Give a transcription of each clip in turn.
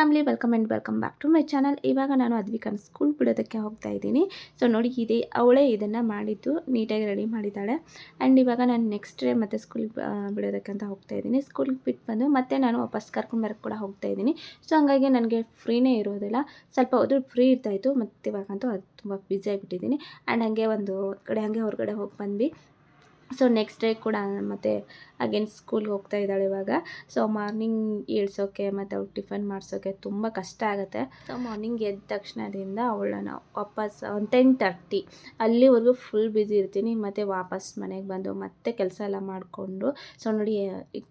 Family, welcome back to my channel. ಇವಾಗ ನಾನು ಅದ್ವಿಕನ school ಬಿಡೋದಕ್ಕೆ ಹೋಗ್ತಾ ಇದ್ದೀನಿ. ಸೊ ನೋಡಿ, ಅವಳೇ ಇದನ್ನು ಮಾಡಿದ್ದು ನೀಟಾಗಿ ರೆಡಿ ಮಾಡಿದ್ದಾಳೆ. ಆ್ಯಂಡ್ ಇವಾಗ ನಾನು ನೆಕ್ಸ್ಟ್ ಡೇ ಮತ್ತೆ ಸ್ಕೂಲ್ ಬಿಡೋದಕ್ಕಂತ ಹೋಗ್ತಾ ಇದ್ದೀನಿ. ಸ್ಕೂಲ್ಗೆ ಬಿಟ್ಟು ಬಂದು ಮತ್ತೆ ನಾನು ವಾಪಸ್ ಕರ್ಕೊಂಬರಕ್ಕೆ ಕೂಡ ಹೋಗ್ತಾ ಇದ್ದೀನಿ. ಸೊ ಹಂಗಾಗಿ ನನಗೆ ಫ್ರೀನೇ ಇರೋದಿಲ್ಲ. ಸ್ವಲ್ಪ ಹೊತ್ತು ಫ್ರೀ ಇರ್ತಾಯಿತ್ತು, ಮತ್ತು ಇವಾಗಂತೂ ಅದು ತುಂಬ ಬ್ಯುಸಿ ಆಗಿಬಿಟ್ಟಿದ್ದೀನಿ. ಆ್ಯಂಡ್ ಹಾಗೆ ಒಂದು ಕಡೆ ಹಾಗೆ ಹೊರಗಡೆ ಹೋಗಿ ಬಂದ್ವಿ. ಸೊ ನೆಕ್ಸ್ಟ್ ಡೇ ಕೂಡ ಮತ್ತು ಅಗೇನ್ ಸ್ಕೂಲ್ಗೆ ಹೋಗ್ತಾ ಇದ್ದಾಳೆ ಇವಾಗ. ಸೊ ಮಾರ್ನಿಂಗ್ ಏಳ್ಸೋಕ್ಕೆ ಮತ್ತು ಅವ್ಳು ಟಿಫನ್ ಮಾಡಿಸೋಕ್ಕೆ ತುಂಬ ಕಷ್ಟ ಆಗುತ್ತೆ. ಸೊ ಮಾರ್ನಿಂಗ್ ಎದ್ದ ತಕ್ಷಣದಿಂದ ಅವಳನ್ನ ವಾಪಸ್ 10:30 ಅಲ್ಲಿವರೆಗೂ ಫುಲ್ ಬ್ಯುಸಿ ಇರ್ತೀನಿ. ಮತ್ತು ವಾಪಸ್ ಮನೆಗೆ ಬಂದು ಮತ್ತೆ ಕೆಲಸ ಎಲ್ಲ ಮಾಡಿಕೊಂಡು, ಸೊ ನೋಡಿ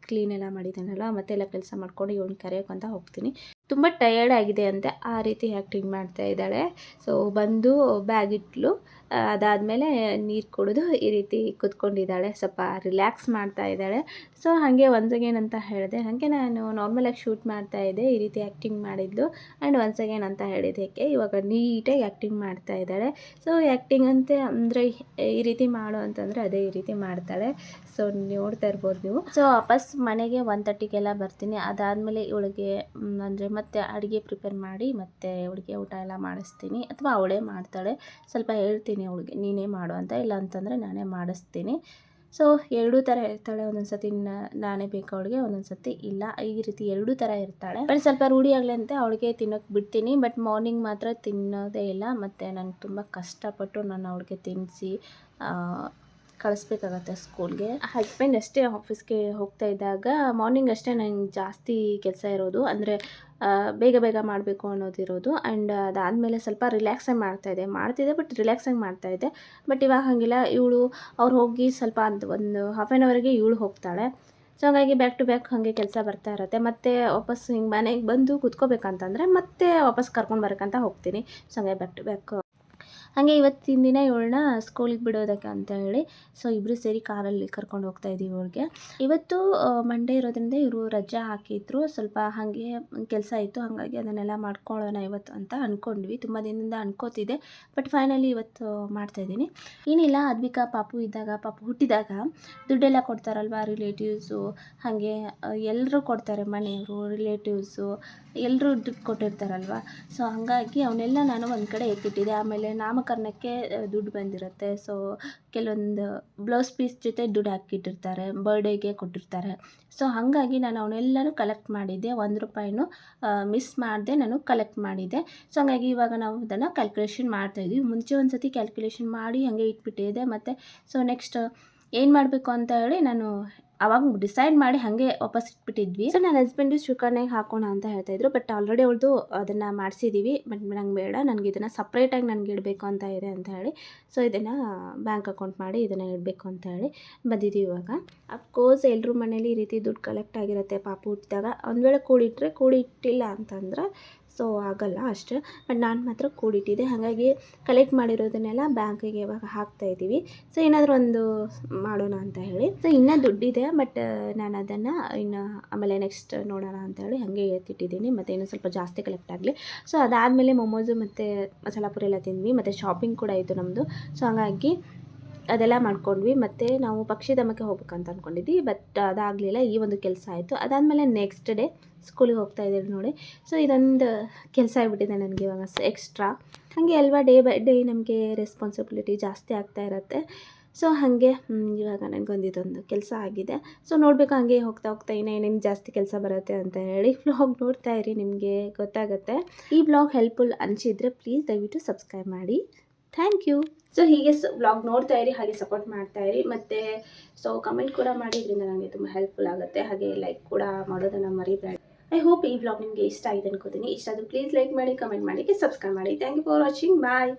ಕ್ಲೀನ್ ಎಲ್ಲ ಮಾಡಿದ್ದಾನಲ್ಲ, ಮತ್ತೆ ಎಲ್ಲ ಕೆಲಸ ಮಾಡ್ಕೊಂಡು ಇವಳು ಕರೆಯೋಕ್ಕಂತ ಹೋಗ್ತೀನಿ. ತುಂಬ ಟಯರ್ಡ್ ಆಗಿದೆ ಅಂತೆ, ಆ ರೀತಿ ಆ್ಯಕ್ಟಿಂಗ್ ಮಾಡ್ತಾ ಇದ್ದಾಳೆ. ಸೊ ಬಂದು ಬ್ಯಾಗ್ ಇಟ್ಲು, ಅದಾದಮೇಲೆ ನೀರು ಕುಡಿದು ಈ ರೀತಿ ಕೂತ್ಕೊಂಡಿದ್ದಾಳೆ, ಸ್ವಲ್ಪ ರಿಲ್ಯಾಕ್ಸ್ ಮಾಡ್ತಾ ಇದ್ದಾಳೆ. ಸೊ ಹಾಗೆ ಒನ್ಸ್ ಅಗೇನ್ ಅಂತ ಹೇಳಿದೆ. ಹಾಗೆ ನಾನು ನಾರ್ಮಲಾಗಿ ಶೂಟ್ ಮಾಡ್ತಾ ಇದ್ದೆ, ಈ ರೀತಿ ಆ್ಯಕ್ಟಿಂಗ್ ಮಾಡಿದ್ಲು. ಆ್ಯಂಡ್ ಒನ್ಸ್ ಅಗೇನ್ ಅಂತ ಹೇಳಿದ್ದಕ್ಕೆ ಇವಾಗ ನೀಟಾಗಿ ಆ್ಯಕ್ಟಿಂಗ್ ಮಾಡ್ತಾ ಇದ್ದಾಳೆ. ಸೊ ಆ್ಯಕ್ಟಿಂಗ್ ಅಂತೆ ಅಂದರೆ ಈ ರೀತಿ ಮಾಡು ಅಂತಂದರೆ ಅದೇ ಈ ರೀತಿ ಮಾಡ್ತಾಳೆ. ಸೊ ನೋಡ್ತಾ ಇರ್ಬೋದು ನೀವು. ಸೊ ವಾಪಸ್ ಮನೆಗೆ 1:30ಗೆಲ್ಲ ಬರ್ತೀನಿ. ಅದಾದಮೇಲೆ ಇವಳಿಗೆ ಅಂದರೆ ಮತ್ತೆ ಅಡುಗೆ ಪ್ರಿಪೇರ್ ಮಾಡಿ ಮತ್ತೆ ಅವಳಿಗೆ ಊಟ ಎಲ್ಲ ಮಾಡಿಸ್ತೀನಿ, ಅಥವಾ ಅವಳೇ ಮಾಡ್ತಾಳೆ. ಸ್ವಲ್ಪ ಹೇಳ್ತೀನಿ ಅವಳಿಗೆ ನೀನೇ ಮಾಡು ಅಂತ, ಇಲ್ಲ ಅಂತಂದರೆ ನಾನೇ ಮಾಡಿಸ್ತೀನಿ. ಸೊ ಎರಡೂ ಥರ ಇರ್ತಾಳೆ. ಒಂದೊಂದು ಸತಿ ನಾನೇ ಬೇಕು ಅವಳಿಗೆ, ಒಂದೊಂದು ಸತಿ ಇಲ್ಲ, ಈ ರೀತಿ ಎರಡೂ ಥರ ಇರ್ತಾಳೆ. ಬಟ್ ಸ್ವಲ್ಪ ರೂಢಿ ಆಗಲಿ ಅಂತ ಅವಳಿಗೆ ತಿನ್ನೋಕ್ಕೆ ಬಿಡ್ತೀನಿ. ಬಟ್ ಮಾರ್ನಿಂಗ್ ಮಾತ್ರ ತಿನ್ನೋದೇ ಇಲ್ಲ. ಮತ್ತು ನನಗೆ ತುಂಬ ಕಷ್ಟಪಟ್ಟು ನಾನು ಅವಳಿಗೆ ತಿನ್ನಿಸಿ ಕಳಿಸ್ಬೇಕಾಗತ್ತೆ ಸ್ಕೂಲ್ಗೆ. ಹಸ್ಬೆಂಡ್ ಅಷ್ಟೇ ಆಫೀಸ್ಗೆ ಹೋಗ್ತಾ ಇದ್ದಾಗ ಮಾರ್ನಿಂಗ್ ಅಷ್ಟೇ ನಂಗೆ ಜಾಸ್ತಿ ಕೆಲಸ ಇರೋದು, ಅಂದರೆ ಬೇಗ ಬೇಗ ಮಾಡಬೇಕು ಅನ್ನೋದಿರೋದು. ಆ್ಯಂಡ್ ಅದಾದಮೇಲೆ ಸ್ವಲ್ಪ ರಿಲ್ಯಾಕ್ಸಾಗಿ ಮಾಡ್ತಿದ್ದೆ, ಬಟ್ ರಿಲ್ಯಾಕ್ಸಾಗಿ ಮಾಡ್ತಾಯಿದ್ದೆ. ಬಟ್ ಇವಾಗ ಹಾಗಿಲ್ಲ. ಅವ್ರು ಹೋಗಿ ಸ್ವಲ್ಪ ಒಂದು ಹಾಫ್ ಆನ್ ಅವರ್ಗೆ ಇವಳು ಹೋಗ್ತಾಳೆ. ಸೊ ಹಾಗಾಗಿ ಬ್ಯಾಕ್ ಟು ಬ್ಯಾಕ್ ಹಾಗೆ ಕೆಲಸ ಬರ್ತಾ ಇರುತ್ತೆ. ಮತ್ತು ವಾಪಸ್ ಹಿಂಗೆ ಮನೆಗೆ ಬಂದು ಕೂತ್ಕೋಬೇಕಂತಂದರೆ ಮತ್ತೆ ವಾಪಸ್ ಕರ್ಕೊಂಡು ಬರೋಕ್ಕಂತ ಹೋಗ್ತೀನಿ. ಸೊ ಹಾಗೆ ಬ್ಯಾಕ್ ಟು ಬ್ಯಾಕ್. ಹಾಗೆ ಇವತ್ತಿನ ದಿನ ಇವಳನ್ನ ಸ್ಕೂಲಿಗೆ ಬಿಡೋದಕ್ಕೆ ಅಂತ ಹೇಳಿ ಸೊ ಇಬ್ಬರು ಸೇರಿ ಕಾರಲ್ಲಿ ಕರ್ಕೊಂಡು ಹೋಗ್ತಾ ಇದ್ದೀವಿ ಇವಳಿಗೆ. ಇವತ್ತು ಮಂಡೇ ಇರೋದ್ರಿಂದ ಇವರು ರಜೆ ಹಾಕಿದ್ರು. ಸ್ವಲ್ಪ ಹಾಗೆ ಕೆಲಸ ಇತ್ತು, ಹಾಗಾಗಿ ಅದನ್ನೆಲ್ಲ ಮಾಡ್ಕೊಳ್ಳೋಣ ಇವತ್ತು ಅಂತ ಅಂದ್ಕೊಂಡ್ವಿ. ತುಂಬ ದಿನದಿಂದ ಅನ್ಕೋತಿದ್ದೆ, ಬಟ್ ಫೈನಲಿ ಇವತ್ತು ಮಾಡ್ತಾಯಿದ್ದೀನಿ. ಏನಿಲ್ಲ, ಅದ್ವಿಕಾ ಪಾಪು ಹುಟ್ಟಿದಾಗ ದುಡ್ಡೆಲ್ಲ ಕೊಡ್ತಾರಲ್ವ ರಿಲೇಟಿವ್ಸು, ಹಾಗೆ ಎಲ್ಲರೂ ಕೊಡ್ತಾರೆ, ಮನೆಯವರು, ರಿಲೇಟಿವ್ಸು ಎಲ್ಲರೂ ದುಡ್ಡು ಕೊಟ್ಟಿರ್ತಾರಲ್ವ. ಸೊ ಹಾಗಾಗಿ ಅವನ್ನೆಲ್ಲ ನಾನು ಒಂದು ಕಡೆ ಎತ್ತಿಟ್ಟಿದ್ದೆ. ಆಮೇಲೆ ನಾಮಕರಣಕ್ಕೆ ದುಡ್ಡು ಬಂದಿರುತ್ತೆ. ಸೊ ಕೆಲವೊಂದು ಬ್ಲೌಸ್ ಪೀಸ್ ಜೊತೆ ದುಡ್ಡು ಹಾಕಿಟ್ಟಿರ್ತಾರೆ, ಬರ್ಡೇಗೆ ಕೊಟ್ಟಿರ್ತಾರೆ. ಸೊ ಹಾಗಾಗಿ ನಾನು ಅವನ್ನೆಲ್ಲನೂ ಕಲೆಕ್ಟ್ ಮಾಡಿದ್ದೆ. 1 ರೂಪಾಯಿನೂ ಮಿಸ್ ಮಾಡದೆ ನಾನು ಕಲೆಕ್ಟ್ ಮಾಡಿದ್ದೆ. ಸೊ ಹಾಗಾಗಿ ಇವಾಗ ನಾವು ಅದನ್ನು ಕ್ಯಾಲ್ಕುಲೇಷನ್ ಮಾಡ್ತಾಯಿದ್ವಿ. ಮುಂಚೆ ಒಂದು ಸತಿ ಕ್ಯಾಲ್ಕುಲೇಷನ್ ಮಾಡಿ ಹಾಗೆ ಇಟ್ಬಿಟ್ಟಿದ್ದೆ. ಮತ್ತು ಸೊ ನೆಕ್ಸ್ಟ್ ಏನು ಮಾಡಬೇಕು ಅಂತ ಹೇಳಿ ನಾನು ಅವಾಗ ಡಿಸೈಡ್ ಮಾಡಿ ಹಾಗೆ ವಾಪಸ್ ಇಟ್ಬಿಟ್ಟಿದ್ವಿ. ಸೊ ನನ್ನ ಹಸ್ಬೆಂಡು ಶುಕರ್ನೆಗೆ ಹಾಕೋಣ ಅಂತ ಹೇಳ್ತಾಯಿದ್ರು, ಬಟ್ ಆಲ್ರೆಡಿ ಅವಳದು ಅದನ್ನು ಮಾಡಿಸಿದ್ದೀವಿ. ಬಟ್ ನಂಗೆ ಬೇಡ, ನನಗೆ ಇದನ್ನು ಸಪ್ರೇಟಾಗಿ ನನಗೆ ಇಡಬೇಕು ಅಂತ ಇದೆ ಅಂತ ಹೇಳಿ ಸೊ ಇದನ್ನು ಬ್ಯಾಂಕ್ ಅಕೌಂಟ್ ಮಾಡಿ ಇದನ್ನು ಇಡಬೇಕು ಅಂತ ಹೇಳಿ ಬಂದಿದ್ದೀವಿ ಇವಾಗ. ಅಫ್ಕೋರ್ಸ್ ಎಲ್ಲರೂ ಮನೇಲಿ ಈ ರೀತಿ ದುಡ್ಡು ಕಲೆಕ್ಟ್ ಆಗಿರುತ್ತೆ ಪಾಪು ಹುಟ್ಟಿದಾಗ. ಒಂದು ವೇಳೆ ಕೂಡಿಟ್ಟಿಲ್ಲ ಅಂತಂದ್ರೆ ಸೊ ಆಗಲ್ಲ ಅಷ್ಟೇ. ಬಟ್ ನಾನು ಮಾತ್ರ ಕೂಡಿಟ್ಟಿದ್ದೆ, ಹಾಗಾಗಿ ಕಲೆಕ್ಟ್ ಮಾಡಿರೋದನ್ನೆಲ್ಲ ಬ್ಯಾಂಕಿಗೆ ಇವಾಗ ಹಾಕ್ತಾಯಿದ್ದೀವಿ. ಸೊ ಏನಾದರೂ ಒಂದು ಮಾಡೋಣ ಅಂತ ಹೇಳಿ. ಸೊ ಇನ್ನೂ ದುಡ್ಡಿದೆ, ಬಟ್ ನಾನು ಅದನ್ನು ಇನ್ನು ಆಮೇಲೆ ನೆಕ್ಸ್ಟ್ ನೋಡೋಣ ಅಂತ ಹೇಳಿ ಹಾಗೆ ಎತ್ತಿಟ್ಟಿದ್ದೀನಿ. ಮತ್ತು ಇನ್ನೂ ಸ್ವಲ್ಪ ಜಾಸ್ತಿ ಕಲೆಕ್ಟ್ ಆಗಲಿ. ಸೊ ಅದಾದಮೇಲೆ ಮೊಮೋಸು ಮತ್ತು ಮಸಾಲ ಪುರಿ ಎಲ್ಲ ತಿಂದ್ವಿ, ಮತ್ತು ಶಾಪಿಂಗ್ ಕೂಡ ಇತ್ತು ನಮ್ಮದು. ಸೊ ಹಾಗಾಗಿ ಅದೆಲ್ಲ ಮಾಡ್ಕೊಂಡ್ವಿ. ಮತ್ತು ನಾವು ಪಕ್ಷಿಧಾಮಕ್ಕೆ ಹೋಗ್ಬೇಕಂತ ಅಂದ್ಕೊಂಡಿದ್ವಿ, ಬಟ್ ಅದಾಗಲಿಲ್ಲ. ಈ ಒಂದು ಕೆಲಸ ಆಯಿತು. ಅದಾದಮೇಲೆ ನೆಕ್ಸ್ಟ್ ಡೇ ಸ್ಕೂಲಿಗೆ ಹೋಗ್ತಾ ಇದ್ದೀವಿ ನೋಡಿ. ಸೊ ಇದೊಂದು ಕೆಲಸ ಆಗಿಬಿಟ್ಟಿದೆ ನನಗೆ ಇವಾಗ ಎಕ್ಸ್ಟ್ರಾ. ಹಾಗೆ ಅಲ್ವಾ, ಡೇ ಬೈ ಡೇ ನಮಗೆ ರೆಸ್ಪಾನ್ಸಿಬಿಲಿಟಿ ಜಾಸ್ತಿ ಆಗ್ತಾ ಇರುತ್ತೆ. ಸೊ ಹಾಗೆ ಇವಾಗ ನನಗೊಂದು ಇದೊಂದು ಕೆಲಸ ಆಗಿದೆ. ಸೊ ನೋಡಬೇಕು, ಹಾಗೆ ಹೋಗ್ತಾ ಏನೇನು ಜಾಸ್ತಿ ಕೆಲಸ ಬರುತ್ತೆ ಅಂತ ಹೇಳಿ ವ್ಲಾಗ್ ನೋಡ್ತಾ ಇರಿ, ನಿಮಗೆ ಗೊತ್ತಾಗುತ್ತೆ. ಈ ವ್ಲಾಗ್ ಹೆಲ್ಪ್ಫುಲ್ ಅನಿಸಿದರೆ ಪ್ಲೀಸ್ ದಯವಿಟ್ಟು ಸಬ್ಸ್ಕ್ರೈಬ್ ಮಾಡಿ. Thank you. ಸೊ ಹೀಗೆ ವ್ಲಾಗ್ ನೋಡ್ತಾ ಇರಿ, ಹಾಗೆ ಸಪೋರ್ಟ್ ಮಾಡ್ತಾ ಇರಿ. ಮತ್ತು ಸೊ ಕಮೆಂಟ್ ಕೂಡ ಮಾಡಿ, ಇದರಿಂದ ನನಗೆ ತುಂಬ ಹೆಲ್ಪ್ಫುಲ್ ಆಗುತ್ತೆ. ಹಾಗೆ ಲೈಕ್ ಕೂಡ ಮಾಡೋದನ್ನು ಮರಿಬೇಡಿ. ಐ ಹೋಪ್ ಈ ವ್ಲಾಗ್ ನಿಮಗೆ ಇಷ್ಟ ಆಗಿದೆ ಅನ್ಕೋತೀನಿ. ಇಷ್ಟ ಆದರೂ ಪ್ಲೀಸ್ ಲೈಕ್ ಮಾಡಿ, ಕಮೆಂಟ್ ಮಾಡಿ, ಸಬ್ಸ್ಕ್ರೈಬ್ ಮಾಡಿ. Thank you for watching. Bye.